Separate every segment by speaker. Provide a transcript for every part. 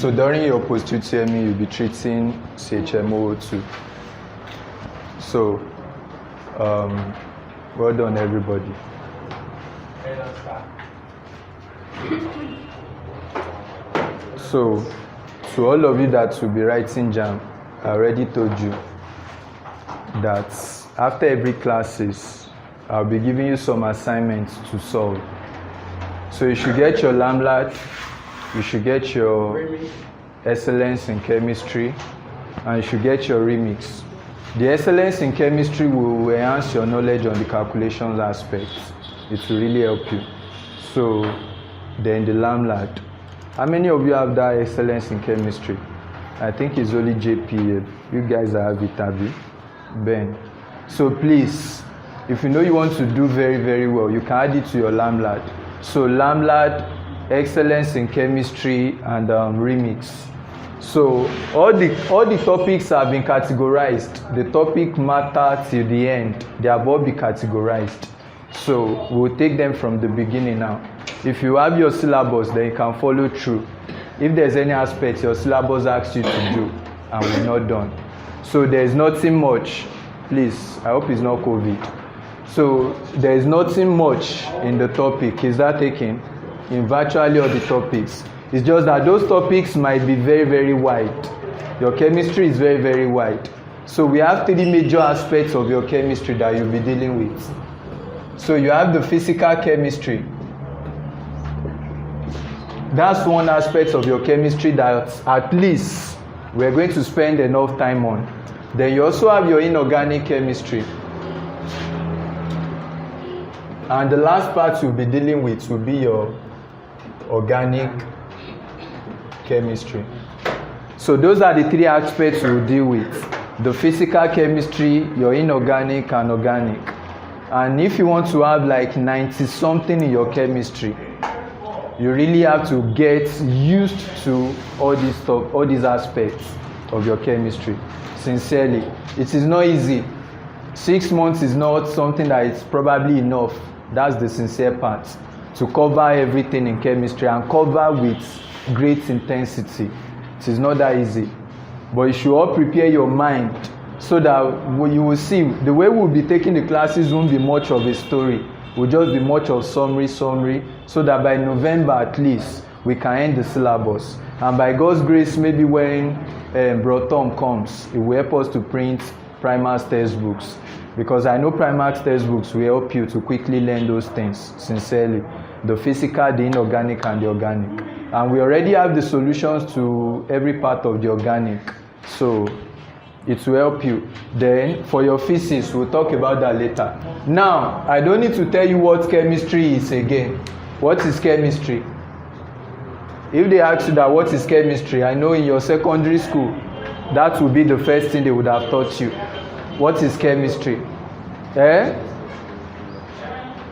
Speaker 1: So during your post-UTME, you'll be treating CHMO2. So, well done, everybody. So, to all of you that will be writing JAMB, I already told you that after every classes, I'll be giving you some assignments to solve. So you should get your LAMLAT, you should get your Excellence in Chemistry, and you should get your remix. The Excellence in Chemistry will enhance your knowledge on the calculations aspect. It will really help you. So then the LAMLAT. How many of you have that Excellence in Chemistry? I think it's only JP. You guys have it, Abby. Ben. So please, if you know you want to do very, very well, you can add it to your LAMLAT. So LAMLAT, Excellence in Chemistry, and remix. So all the topics have been categorized. The topic matter till the end. They have all been categorized. So we'll take them from the beginning now. If you have your syllabus, then you can follow through. If there's any aspect your syllabus asks you to do and we're not done. So there's nothing much. Please, I hope it's not COVID. So there is nothing much in the topic. Is that taken? In virtually all the topics. It's just that those topics might be very, very wide. Your chemistry is very, very wide. So we have 3 major aspects of your chemistry that you'll be dealing with. So you have the physical chemistry. That's one aspect of your chemistry that at least we're going to spend enough time on. Then you also have your inorganic chemistry. And the last part you'll be dealing with will be your organic chemistry. So those are the 3 aspects we'll deal with. The physical chemistry, your inorganic and organic. And if you want to have like 90 something in your chemistry, you really have to get used to all this stuff, all these aspects of your chemistry. Sincerely, it is not easy. 6 months is not something that is probably enough. That's the sincere part. To cover everything in chemistry and cover with great intensity. It is not that easy. But you should all prepare your mind so that you will see the way we'll be taking the classes won't be much of a story. It will just be much of summary, so that by November at least we can end the syllabus. And by God's grace, maybe when Bro Tom comes, it will help us to print Primar's textbooks. Because I know Primar's textbooks will help you to quickly learn those things, sincerely. The physical, the inorganic, and the organic. And we already have the solutions to every part of the organic. So it will help you. Then for your physics, we'll talk about that later. Now, I don't need to tell you what chemistry is again. What is chemistry? If they ask you that what is chemistry, I know in your secondary school, that will be the first thing they would have taught you. What is chemistry?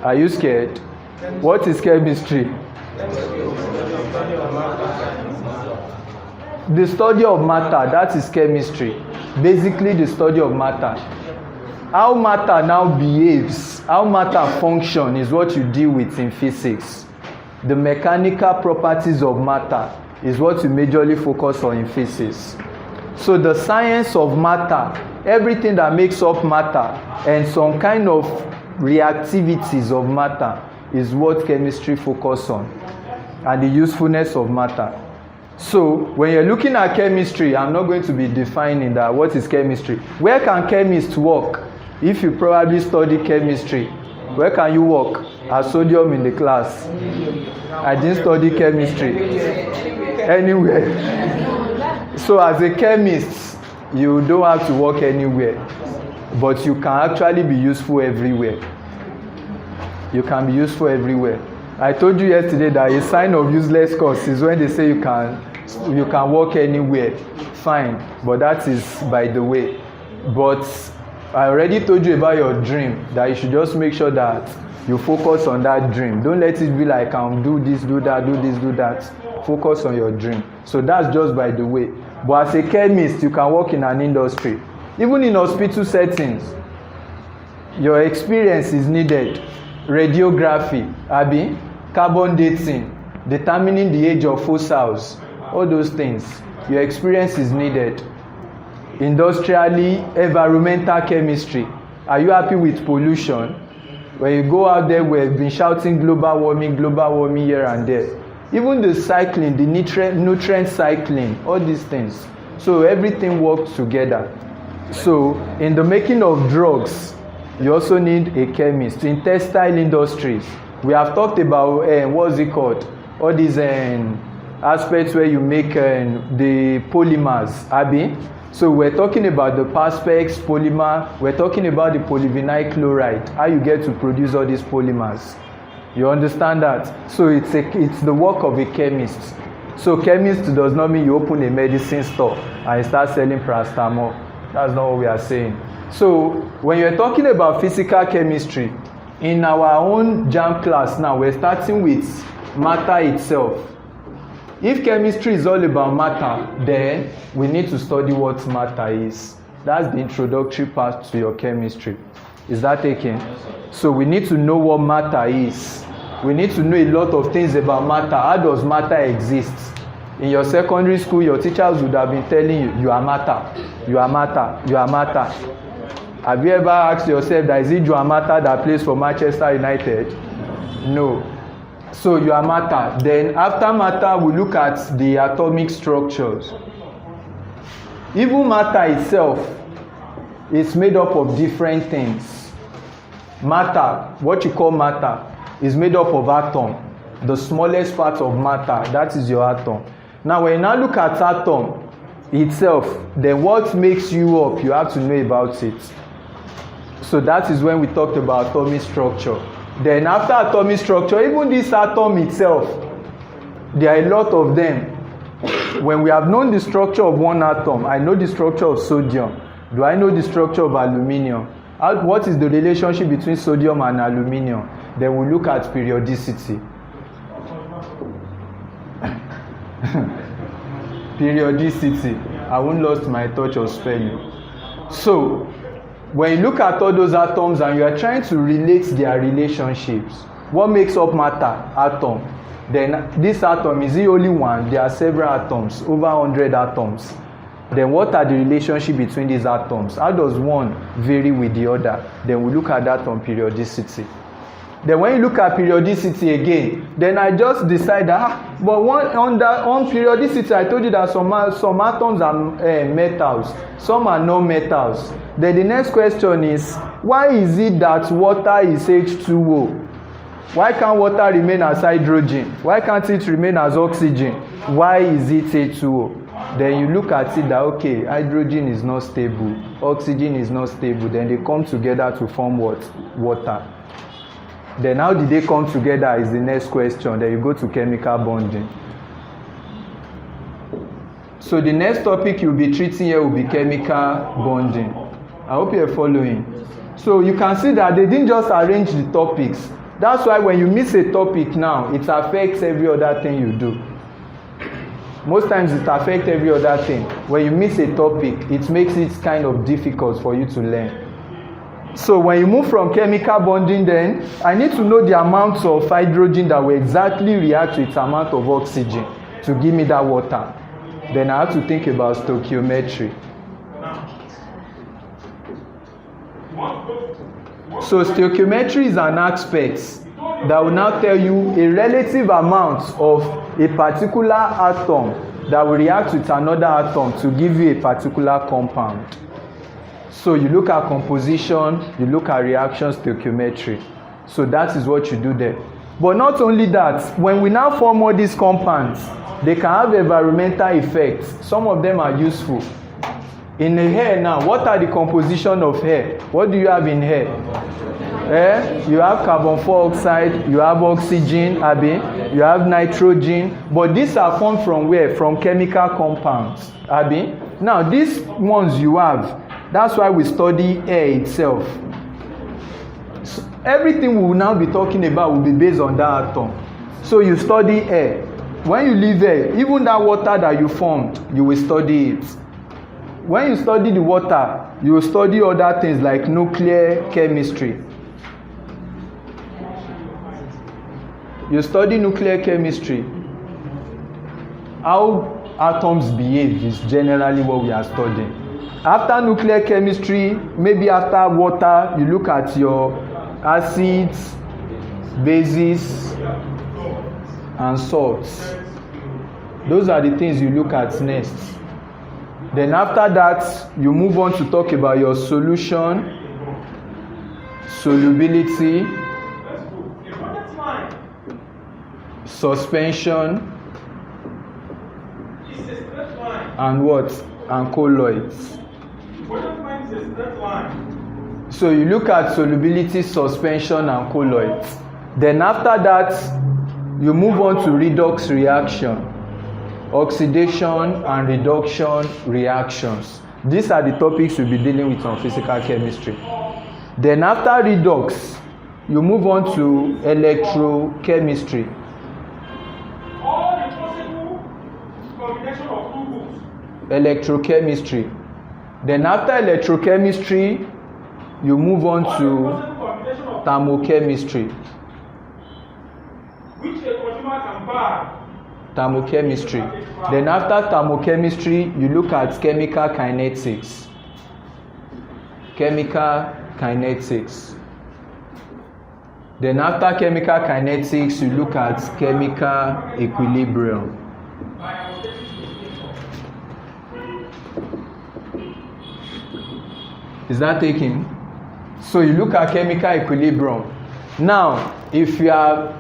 Speaker 1: Are you scared? What is chemistry? The study of matter, that is chemistry. Basically the study of matter. How matter now behaves, how matter functions is what you deal with in physics. The mechanical properties of matter is what you majorly focus on in physics. So the science of matter, everything that makes up matter and some kind of reactivities of matter is what chemistry focuses on, and the usefulness of matter. So when you're looking at chemistry, I'm not going to be defining that what is chemistry. Where can chemists work? If you probably study chemistry, where can you work? As sodium in the class. I didn't study chemistry. Anywhere. So as a chemist, you don't have to work anywhere. But you can actually be useful everywhere. You can be useful everywhere. I told you yesterday that a sign of useless course is when they say you can work anywhere. Fine, but that is by the way. But I already told you about your dream, that you should just make sure that you focus on that dream. Don't let it be like, do this, do that, do this, do that. Focus on your dream. So that's just by the way. But as a chemist, you can work in an industry. Even in hospital settings, your experience is needed. Radiography, carbon dating, determining the age of fossils, all those things. Your experience is needed. Industrially, environmental chemistry. Are you happy with pollution? When you go out there, we've been shouting global warming here and there. Even the cycling, the nutrient cycling, all these things. So everything works together. So in the making of drugs, you also need a chemist. In textile industries, we have talked about what's it called? All these aspects where you make the polymers, Abi. So we're talking about the perspex polymer. We're talking about the polyvinyl chloride. How you get to produce all these polymers. You understand that? So it's the work of a chemist. So chemist does not mean you open a medicine store and you start selling paracetamol. That's not what we are saying. So when you're talking about physical chemistry, in our own JAMB class now, we're starting with matter itself. If chemistry is all about matter, then we need to study what matter is. That's the introductory part to your chemistry. Is that taken? So we need to know what matter is. We need to know a lot of things about matter. How does matter exist? In your secondary school, your teachers would have been telling you, you are matter, you are matter, you are matter. Have you ever asked yourself that is it Joan Mata that plays for Manchester United? No. So you are matter. Then after matter, we look at the atomic structures. Even matter itself is made up of different things. Matter, what you call matter, is made up of atom. The smallest part of matter, that is your atom. Now when you now look at atom itself, then what makes you up, you have to know about it. So that is when we talked about atomic structure. Then after atomic structure, even this atom itself, there are a lot of them. When we have known the structure of one atom, I know the structure of sodium. Do I know the structure of aluminium? What is the relationship between sodium and aluminium? Then we look at periodicity. Periodicity. I won't lost my touch of spelling. So when you look at all those atoms and you are trying to relate their relationships, what makes up matter? Atom. Then this atom, is the only one? There are several atoms, over 100 atoms. Then what are the relationship between these atoms? How does one vary with the other? Then we look at that on periodicity. Then when you look at periodicity again, then I just decide that, but on periodicity, I told you that some atoms are metals, some are non-metals. Then the next question is, why is it that water is H2O? Why can't water remain as hydrogen? Why can't it remain as oxygen? Why is it H2O? Then you look at it that, okay, hydrogen is not stable, oxygen is not stable, then they come together to form what? Water. Then how did they come together is the next question. Then you go to chemical bonding. So the next topic you'll be treating here will be chemical bonding. I hope you're following. So you can see that they didn't just arrange the topics. That's why when you miss a topic now, it affects every other thing you do. Most times it affects every other thing. When you miss a topic, it makes it kind of difficult for you to learn. So when you move from chemical bonding, then I need to know the amount of hydrogen that will exactly react with amount of oxygen to give me that water. Then I have to think about stoichiometry. So stoichiometry is an aspect that will now tell you a relative amount of a particular atom that will react with another atom to give you a particular compound. So you look at composition, you look at reaction stoichiometry. So that is what you do there. But not only that, when we now form all these compounds, they can have environmental effects. Some of them are useful. In the hair now, what are the composition of hair? What do you have in hair? You have carbon dioxide, you have oxygen, you have nitrogen. But these are formed from where? From chemical compounds. Now these ones you have, that's why we study air itself. So everything we will now be talking about will be based on that atom. So you study air. When you leave air, even that water that you formed, you will study it. When you study the water, you will study other things like nuclear chemistry. You study nuclear chemistry. How atoms behave is generally what we are studying. After nuclear chemistry, maybe after water, you look at your acids, bases, and salts. Those are the things you look at next. Then after that, you move on to talk about your solution, solubility, suspension, and what? And colloids. So you look at solubility, suspension, and colloids. Then after that, you move on to redox reaction, oxidation and reduction reactions. These are the topics we'll be dealing with on physical chemistry. Then after redox, you move on to electrochemistry.
Speaker 2: All the possible combination of two groups.
Speaker 1: Electrochemistry. Then after electrochemistry, you move on to thermochemistry.
Speaker 2: Which a consumer can buy.
Speaker 1: Thermochemistry. Then after thermochemistry, you look at chemical kinetics. Chemical kinetics. Then after chemical kinetics, you look at chemical equilibrium. Is that taken? So you look at chemical equilibrium. Now, if you are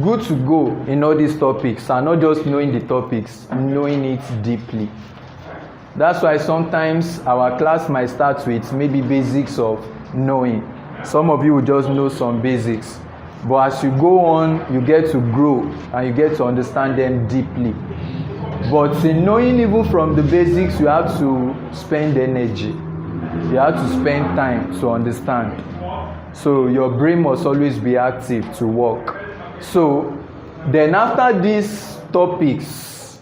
Speaker 1: good to go in all these topics and not just knowing the topics, knowing it deeply. That's why sometimes our class might start with maybe basics of knowing. Some of you will just know some basics. But as you go on, you get to grow and you get to understand them deeply. But in knowing even from the basics, you have to spend energy. You have to spend time to understand. So your brain must always be active to work. So then after these topics,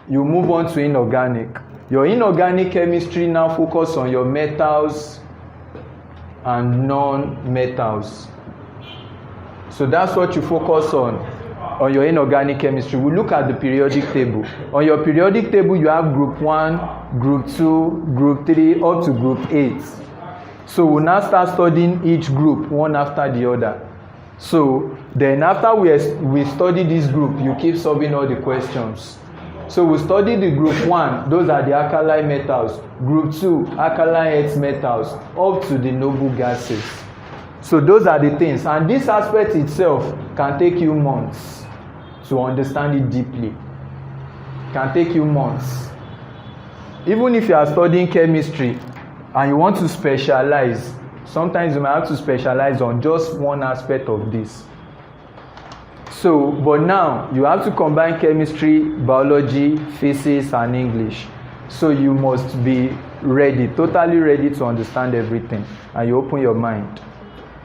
Speaker 1: you move on to inorganic. Your inorganic chemistry now focus on your metals and non-metals. So that's what you focus on your inorganic chemistry. We look at the periodic table. On your periodic table, you have group 1, group 2, group 3, up to group 8. So we'll now start studying each group one after the other. So then after we study this group, you keep solving all the questions. So we study the group 1, those are the alkali metals. Group 2, alkaline earth metals, up to the noble gases. So those are the things. And this aspect itself can take you months to understand it deeply. Can take you months. Even if you are studying chemistry and you want to specialize, sometimes you might have to specialize on just one aspect of this. So, but now you have to combine chemistry, biology, physics, and English. So you must be ready, totally ready to understand everything, and you open your mind.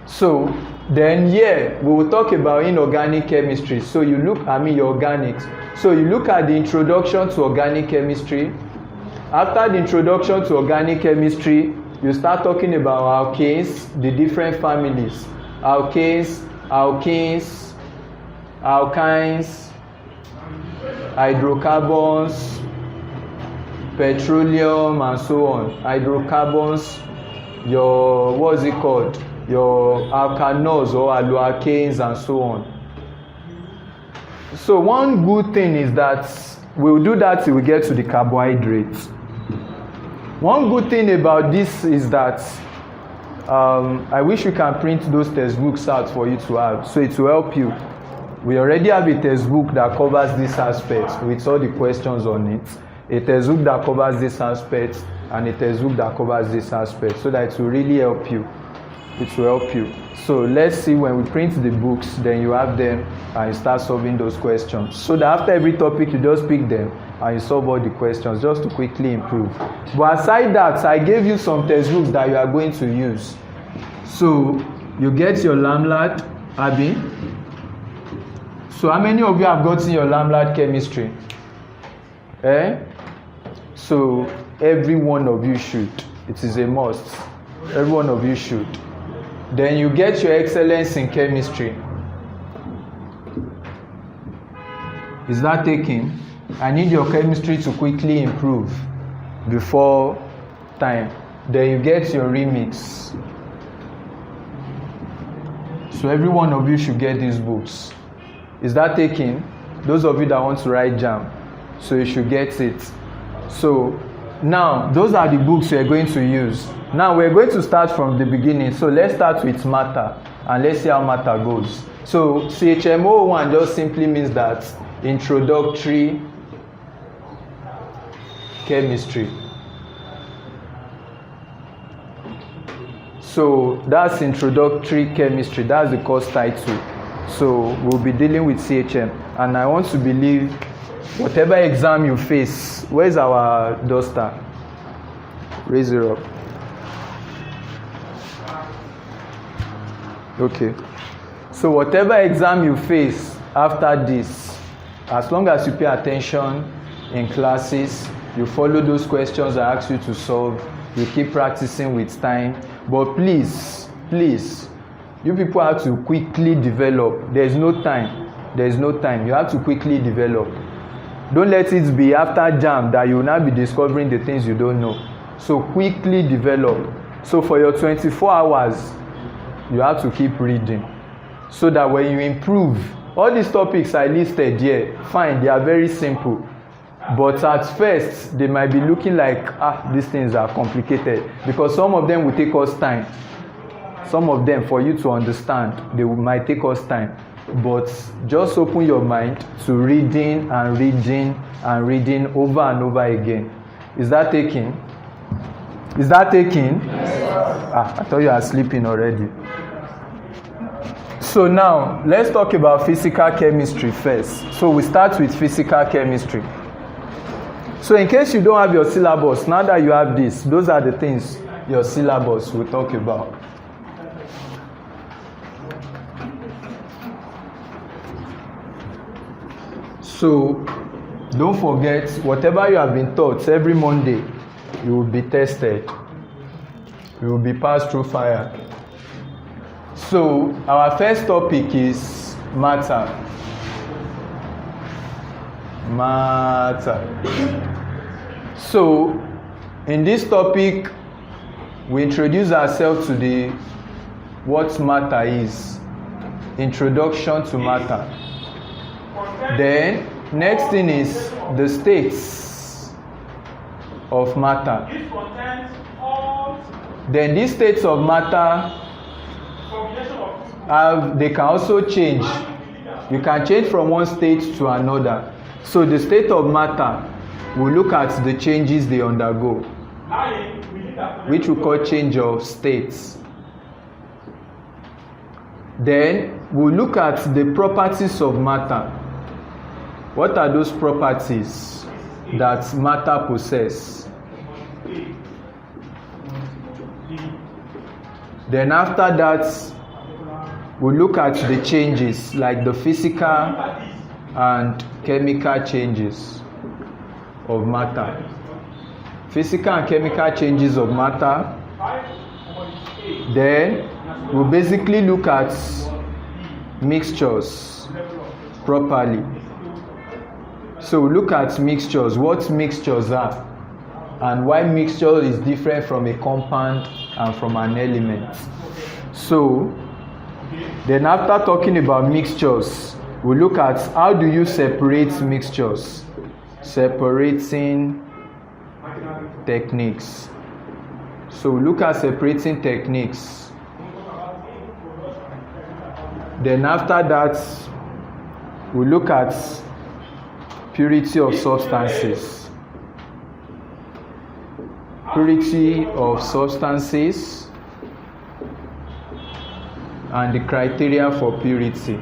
Speaker 1: So then here we will talk about inorganic chemistry. So you look, your organics. So you look at the introduction to organic chemistry. After the introduction to organic chemistry, you start talking about alkanes, the different families. Alkanes, alkenes, alkynes, hydrocarbons, petroleum, and so on. Hydrocarbons, your, what is it called? Your alkanols or alloalkanes, and so on. So one good thing is that we'll do that till we get to the carbohydrates. One good thing about this is that I wish you can print those textbooks out for you to have, so it will help you. We already have a textbook that covers this aspect with all the questions on it, a textbook that covers this aspect, and a textbook that covers this aspect, so that it will really help you. It will help you. So let's see, when we print the books, then you have them and you start solving those questions. So that after every topic, you just pick them and you solve all the questions just to quickly improve. But aside that, I gave you some textbooks that you are going to use. So you get your Lamlad, Abby. So how many of you have gotten your Lamlad chemistry? So every one of you should. It is a must. Every one of you should. Then you get your excellence in chemistry. Is that taken? I need your chemistry to quickly improve before time. Then you get your remix. So every one of you should get these books. Is that taken? Those of you that want to write JAMB, so you should get it. So now those are the books we are going to use. Now we're going to start from the beginning. So let's start with matter and let's see how matter goes. So CHMO 1 just simply means that introductory chemistry. So that's introductory chemistry. That's the course title. So we'll be dealing with CHM. And I want to believe whatever exam you face, where's our duster? Raise it up. Okay. So whatever exam you face after this, as long as you pay attention in classes, you follow those questions I ask you to solve, you keep practicing with time. But please, you people have to quickly develop. There's no time. You have to quickly develop. Don't let it be after JAMB that you will not be discovering the things you don't know. So quickly develop. So for your 24 hours, you have to keep reading. So that when you improve, all these topics I listed here, fine, they are very simple. But at first, they might be looking like, these things are complicated. Because some of them will take us time. Some of them, for you to understand, might take us time. But just open your mind to reading and reading and reading over and over again. Is that taking? Yes. I thought you are sleeping already. So now, let's talk about physical chemistry first. So we start with physical chemistry. So in case you don't have your syllabus, now that you have this, those are the things your syllabus will talk about. So don't forget, whatever you have been taught, every Monday you will be tested. You will be passed through fire. So our first topic is matter. So in this topic, we introduce ourselves to what matter is. Introduction to matter. Then next thing is the states of matter. Then these states of matter they can also change. You can change from one state to another. So the state of matter will look at the changes they undergo, which we call change of states. Then we'll look at the properties of matter. What are those properties that matter possess? Then after that, we'll look at the changes, like the physical and chemical changes of matter. Physical and chemical changes of matter. Then we'll basically look at mixtures properly. So we'll look at mixtures, what mixtures are, and why mixture is different from a compound and from an element. So then after talking about mixtures, we'll look at how do you separate mixtures. Separating techniques. So we'll look at separating techniques. Then after that, we'll look at purity of substances. Purity of substances and the criteria for purity.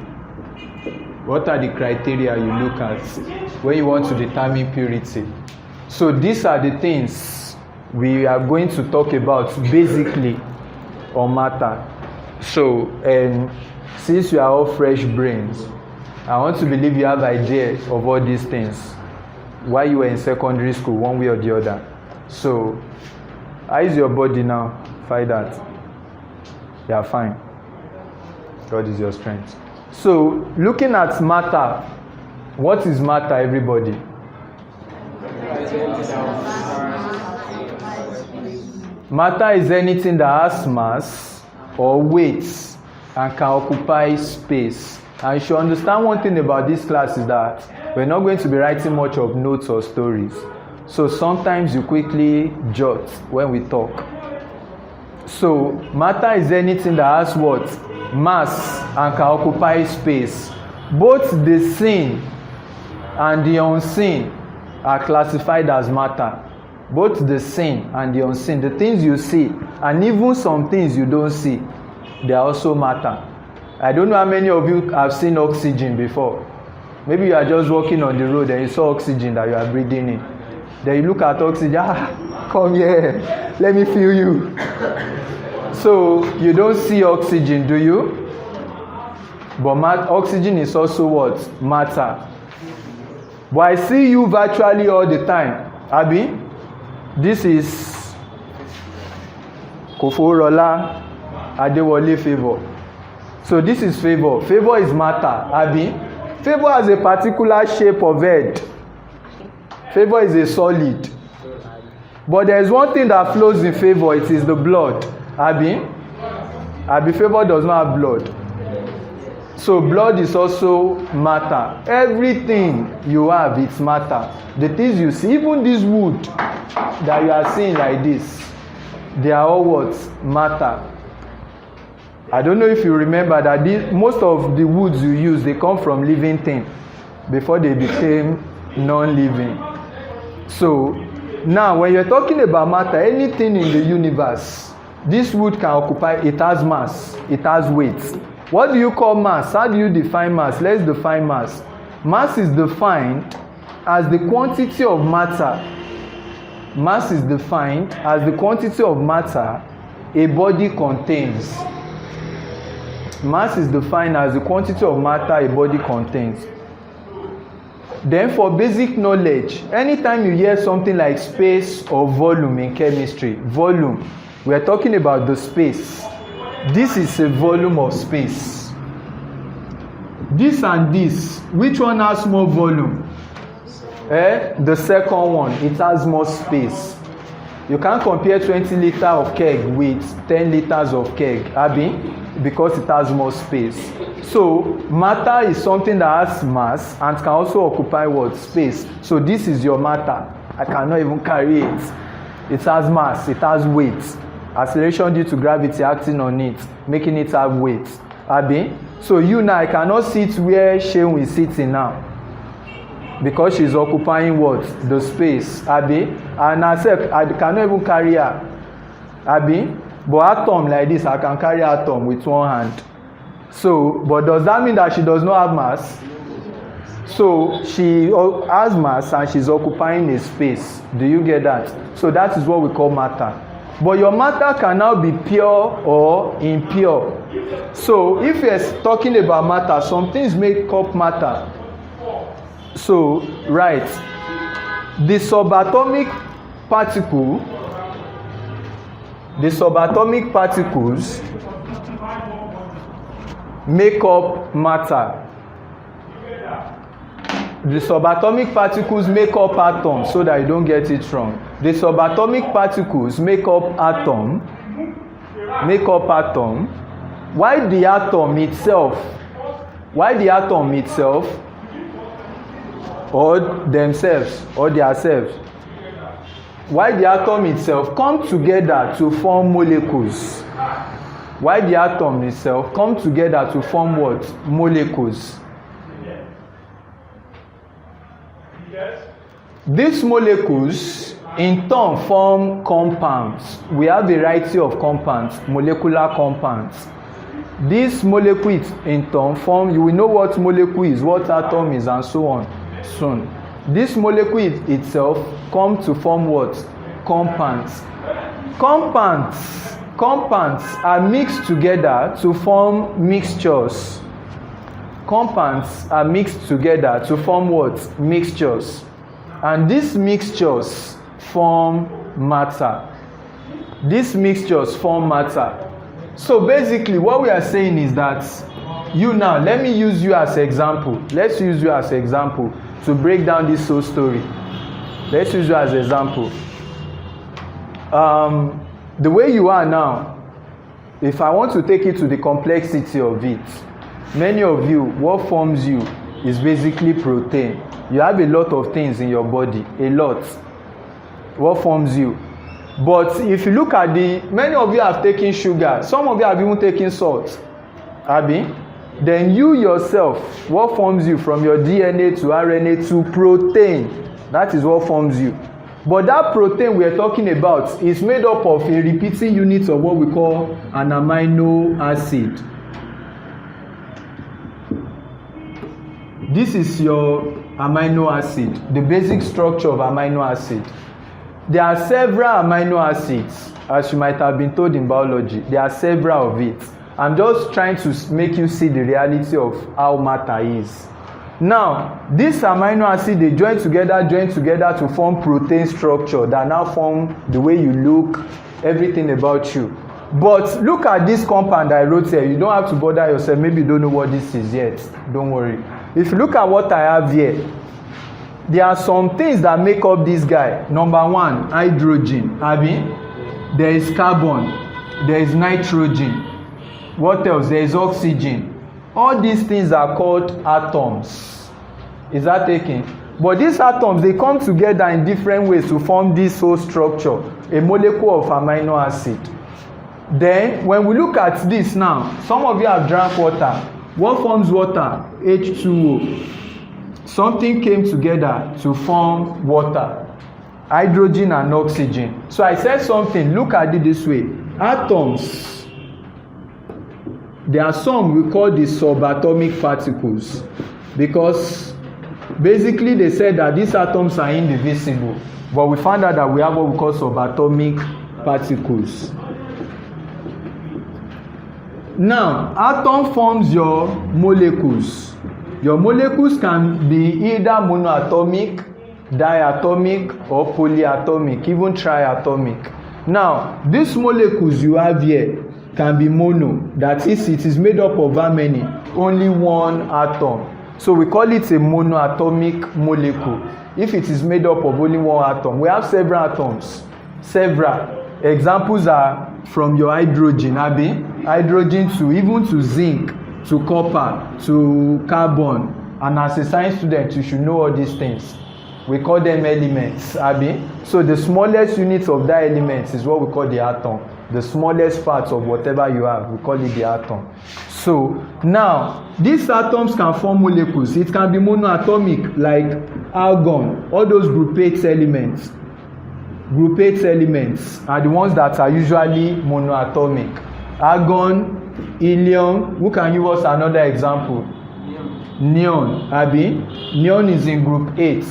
Speaker 1: What are the criteria you look at when you want to determine purity? So these are the things we are going to talk about basically on matter. So, and since you are all fresh brains, I want to believe you have ideas of all these things while you were in secondary school, one way or the other. So, how is your body now? Find that. You are fine. God is your strength. So, looking at matter, what is matter, everybody? Matter is anything that has mass or weight and can occupy space. And you should understand one thing about this class is that we're not going to be writing much of notes or stories. So sometimes you quickly jot when we talk. So matter is anything that has what? Mass and can occupy space. Both the seen and the unseen are classified as matter. Both the seen and the unseen, the things you see and even some things you don't see, they are also matter. I don't know how many of you have seen oxygen before. Maybe you are just walking on the road and you saw oxygen that you are breathing in. Then you look at oxygen, come here, let me feel you. So you don't see oxygen, do you? But oxygen is also what? Matter. But I see you virtually all the time. Abi, this is Koforola Adewale Favor. So this is favor. Favor is matter. Abi, favor has a particular shape of head. Favor is a solid. But there is one thing that flows in favor. It is the blood. Abi, favor does not have blood. So blood is also matter. Everything you have, it's matter. The things you see, even this wood that you are seeing like this, they are all what? Matter. I don't know if you remember that most of the woods you use, they come from living things before they became non-living. So now when you're talking about matter, anything in the universe, this wood can occupy, it has mass, it has weight. What do you call mass? How do you define mass? Let's define mass. Mass is defined as the quantity of matter. Mass is defined as the quantity of matter a body contains. Mass is defined as the quantity of matter a body contains. Then for basic knowledge, anytime you hear something like space or volume in chemistry, volume, we are talking about the space. This is a volume of space. This and this, which one has more volume? The second one, it has more space. You can't compare 20 liters of keg with 10 liters of keg, Abi, because it has more space. So matter is something that has mass and can also occupy what? Space. So this is your matter. I cannot even carry it. It has mass, it has weight. Acceleration due to gravity acting on it, making it have weight. Abi? So you now, I cannot sit where Sheun is sitting now. Because she's occupying what? The space. Abi? And herself, I cannot even carry her. Abi? But atom like this, I can carry atom with one hand. So, but does that mean that she does not have mass? So she has mass and she's occupying a space. Do you get that? So that is what we call matter. But your matter can now be pure or impure. So if you're talking about matter, some things make up matter. So, right, the subatomic particles make up matter. The subatomic particles make up atoms, so that you don't get it wrong. The subatomic particles make up atom. Why the atom itself or themselves or theirselves, why the atom itself come together to form molecules? Why the atom itself come together to form what? Molecules. These molecules in turn form compounds. We have a variety of compounds, molecular compounds. These molecules in turn form, you will know what molecule is, what atom is, and so on soon. This molecule itself come to form what? Compounds. Compounds are mixed together to form mixtures. Compounds are mixed together to form what? Mixtures. And these mixtures form matter. These mixtures form matter. So basically what we are saying is that you now, let me use you as example. Let's use you as example to break down this whole story. let's use you as an example. The way you are now, if I want to take it to the complexity of it, many of you, what forms you is basically protein. You have a lot of things in your body, a lot. What forms you? But if you look at many of you have taken sugar, some of you have even taken salt. Abi? Then you yourself, what forms you from your DNA to RNA to protein? That is what forms you. But that protein we are talking about is made up of a repeating unit of what we call an amino acid. This is your amino acid, the basic structure of amino acid. There are several amino acids, as you might have been told in biology. There are several of it. I'm just trying to make you see the reality of how matter is. Now, this amino acid, they join together to form protein structure that now form the way you look, everything about you. But look at this compound I wrote here. You don't have to bother yourself. Maybe you don't know what this is yet. Don't worry. If you look at what I have here, there are some things that make up this guy. Number one, hydrogen. Abi? There is carbon. There is nitrogen. What else? There is oxygen. All these things are called atoms. Is that taken? But these atoms, they come together in different ways to form this whole structure, a molecule of amino acid. Then, when we look at this now, some of you have drank water. What forms water? H2O. Something came together to form water. Hydrogen and oxygen. So I said something, look at it this way. Atoms. There are some we call the subatomic particles, because basically they said that these atoms are indivisible, but we found out that we have what we call subatomic particles. Now, atom forms your molecules. Your molecules can be either monoatomic, diatomic, or polyatomic, even triatomic. Now, these molecules you have here can be mono. That is, it is made up of how many? Only one atom. So we call it a monoatomic molecule. If it is made up of only one atom, we have several atoms. Several. Examples are from your hydrogen, Abi. Hydrogen to even to zinc, to copper, to carbon. And as a science student, you should know all these things. We call them elements, Abi. So the smallest unit of that element is what we call the atom. The smallest parts of whatever you have, we call it the atom. So now, these atoms can form molecules. It can be monoatomic, like argon. All those group 8 elements. Group 8 elements are the ones that are usually monoatomic. Argon, helium. Who can give us another example? Neon. Abi? Neon is in group 8.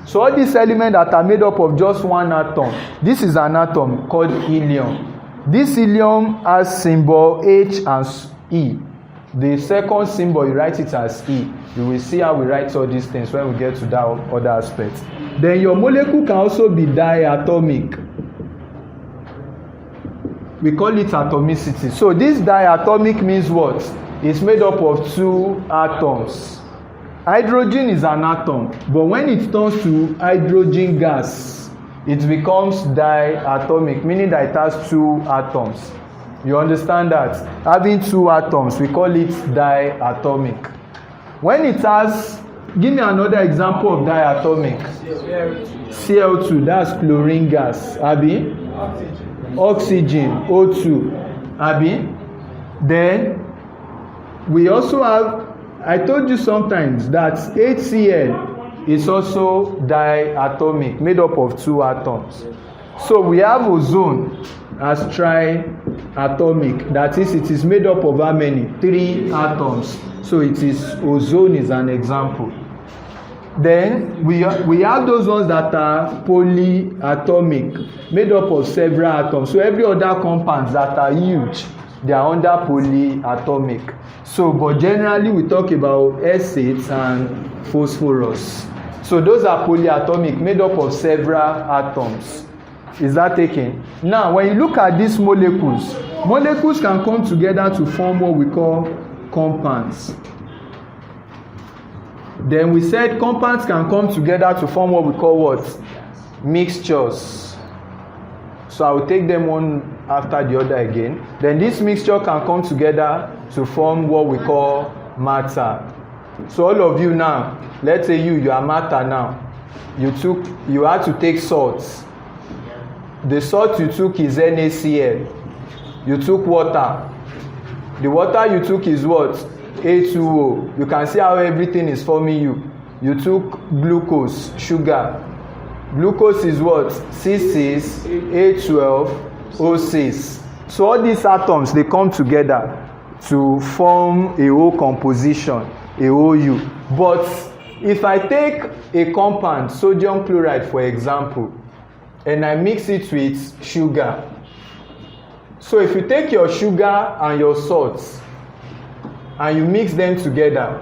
Speaker 1: So all these elements that are made up of just one atom. This is an atom called helium. This helium has symbol H and E. The second symbol, you write it as E. You will see how we write all these things when we get to that other aspect. Then your molecule can also be diatomic. We call it atomicity. So this diatomic means what? It's made up of two atoms. Hydrogen is an atom, but when it turns to hydrogen gas, it becomes diatomic, meaning that it has two atoms. You understand that? Having two atoms, we call it diatomic. When it has, give me another example of diatomic. CO2, that's chlorine gas. Abi? Oxygen, O2. Abi? Then, we also have, I told you sometimes that HCl is also diatomic, made up of two atoms. So we have ozone as triatomic. That is, it is made up of how many? 3 atoms. So it is, ozone is an example. Then we have those ones that are polyatomic, made up of several atoms. So every other compounds that are huge, they are under polyatomic. So, but generally we talk about S8 and phosphorus. So those are polyatomic, made up of several atoms. Is that taken? Now, when you look at these molecules, molecules can come together to form what we call compounds. Then we said compounds can come together to form what we call what? mixtures. So I will take them one after the other again. Then this mixture can come together to form what we call matter. So all of you now, let's say you are matter now. You had to take salts. The salt you took is NaCl. You took water. The water you took is what? A2O. You can see how everything is forming you. You took glucose, sugar. Glucose is what? C6H12O6. So all these atoms, they come together to form a whole composition, a whole U. But if I take a compound, sodium chloride for example, and I mix it with sugar. So if you take your sugar and your salts and you mix them together,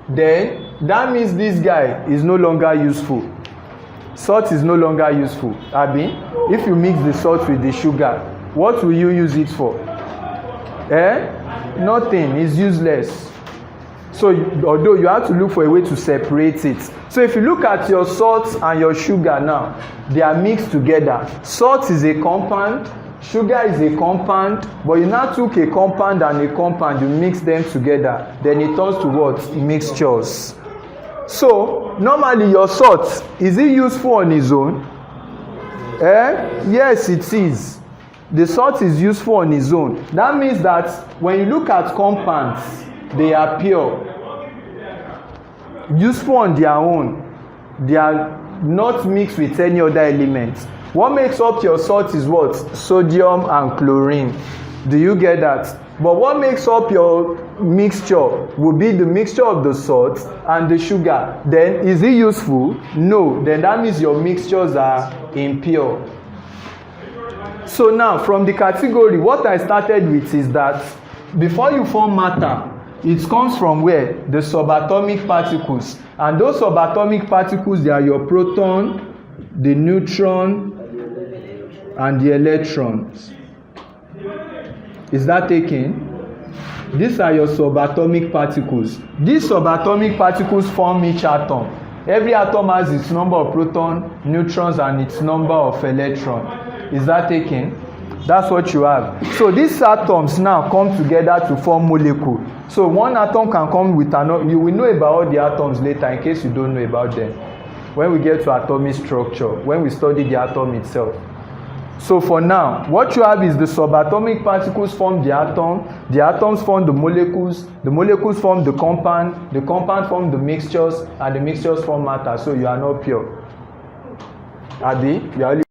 Speaker 1: then that means this guy is no longer useful. Salt is no longer useful. Abi, if you mix the salt with the sugar, what will you use it for? Nothing. It's useless. So although you have to look for a way to separate it. So if you look at your salt and your sugar now, they are mixed together. Salt is a compound, sugar is a compound, but you now took a compound and a compound, you mix them together, then it turns to what? Mixtures. So normally your salt, is it useful on its own? Yes, it is. The salt is useful on its own. That means that when you look at compounds, they are pure, useful on their own. They are not mixed with any other element. What makes up your salt is what? Sodium and chlorine. Do you get that? But what makes up your mixture will be the mixture of the salt and the sugar. Then is it useful? No. Then that means your mixtures are impure. So now from the category, what I started with is that before you form matter, it comes from where? The subatomic particles. And those subatomic particles, they are your proton, the neutron, and the electrons. Is that taken? These are your subatomic particles. These subatomic particles form each atom. Every atom has its number of proton, neutrons, and its number of electrons. Is that taken? That's what you have. So these atoms now come together to form molecule. So one atom can come with another. You will know about all the atoms later in case you don't know about them. When we get to atomic structure, when we study the atom itself. So for now, what you have is the subatomic particles form the atoms form the molecules form the compound form the mixtures, and the mixtures form matter. So you are not pure. Abi, you are only